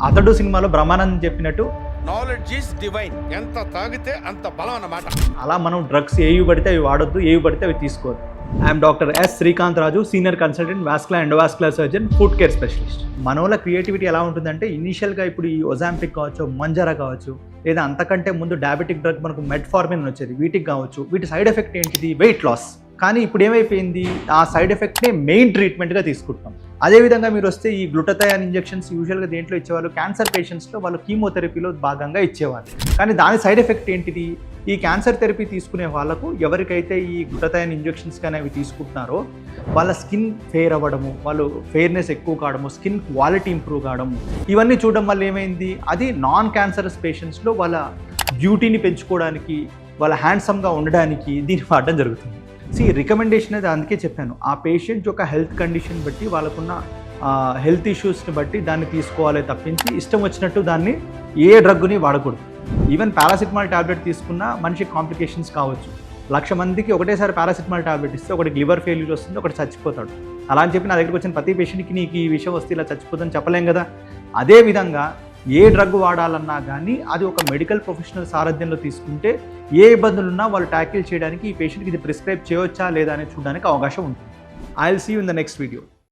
అతడు సినిమాలో బ్రహ్మానందం చెప్పినట్టు నాలెడ్జ్ ఈస్ డివైన్. ఎంత తాగితే అంత బలం అన్నమాట. అలా మనం డ్రగ్స్ ఏవి పడితే అవి వాడొద్దు, ఏవి పడితే అవి తీసుకోవద్దు. I'm doctor S Srikanth Raju, senior consultant vascular endovascular surgeon, food care specialist. మనోళ్ళ క్రియేటివిటీ ఎలా ఉంటుందంటే ఇనీషియల్గా ఇప్పుడు ఈ ఒజాంపిక్ కావచ్చు, మంజరా కావచ్చు, లేదా అంతకంటే ముందు డయాబెటిక్ డ్రగ్ మనకు మెట్ఫార్మిన్ వచ్చేది, వీటికి కావచ్చు. వీటి సైడ్ ఎఫెక్ట్ ఏంటిది? Weight loss. కానీ ఇప్పుడు ఏమైపోయింది, ఆ సైడ్ ఎఫెక్ట్నే మెయిన్ ట్రీట్మెంట్గా తీసుకుంటాం. అదేవిధంగా మీరు వస్తే ఈ గ్లూటథయాన్ ఇంజెక్షన్స్ యూజువల్గా దేంట్లో ఇచ్చేవాళ్ళు, క్యాన్సర్ పేషెంట్స్లో వాళ్ళు కీమోథెరపీలో భాగంగా ఇచ్చేవాళ్ళు. కానీ దాని సైడ్ ఎఫెక్ట్ ఏంటిది? ఈ క్యాన్సర్ థెరపీ తీసుకునే వాళ్ళకు ఎవరికైతే ఈ గ్లూటథయాన్ ఇంజెక్షన్స్ కానీ అవి తీసుకుంటున్నారో వాళ్ళ స్కిన్ ఫెయిర్ అవ్వడము, వాళ్ళు ఫెయిర్నెస్ ఎక్కువ కావడము, స్కిన్ క్వాలిటీ ఇంప్రూవ్ కావడము, ఇవన్నీ చూడడం వల్ల ఏమైంది, అది నాన్ క్యాన్సరస్ పేషెంట్స్లో వాళ్ళ బ్యూటీని పెంచుకోవడానికి, వాళ్ళ హ్యాండ్సమ్గా ఉండడానికి దీన్ని వాడడం జరుగుతుంది. రికమెండేషన్ అనేది అందుకే చెప్పాను, ఆ పేషెంట్ యొక్క హెల్త్ కండిషన్ బట్టి, వాళ్ళకున్న హెల్త్ ఇష్యూస్ని బట్టి దాన్ని తీసుకోవాలి తప్పించి ఇష్టం వచ్చినట్టు దాన్ని ఏ డ్రగ్ని వాడకూడదు. ఈవెన్ పారాసిటమాల్ ట్యాబ్లెట్ తీసుకున్నా మనిషికి కాంప్లికేషన్స్ కావచ్చు. 1,00,000 మందికి ఒకటేసారి పారాసిటమాల్ ట్యాబ్లెట్ ఇస్తే ఒకటి లివర్ ఫెయిల్యూర్ వస్తుంది, ఒకటి చచ్చిపోతాడు. అలా అని చెప్పి నా దగ్గరికి వచ్చిన ప్రతి పేషెంట్కి నీకు ఈ విషయం వస్తే ఇలా చచ్చిపోతుందని చెప్పలేం కదా. అదేవిధంగా ఏ డ్రగ్ వాడాలన్నా కానీ అది ఒక మెడికల్ ప్రొఫెషనల్ సారథ్యంలో తీసుకుంటే ఏ ఇబ్బందులున్నా వాళ్ళు ట్యాకిల్ చేయడానికి, ఈ పేషెంట్కి ఇది ప్రిస్క్రైబ్ చేయవచ్చా లేదా అని చూడడానికి అవకాశం ఉంటుంది. I will see you in the next video.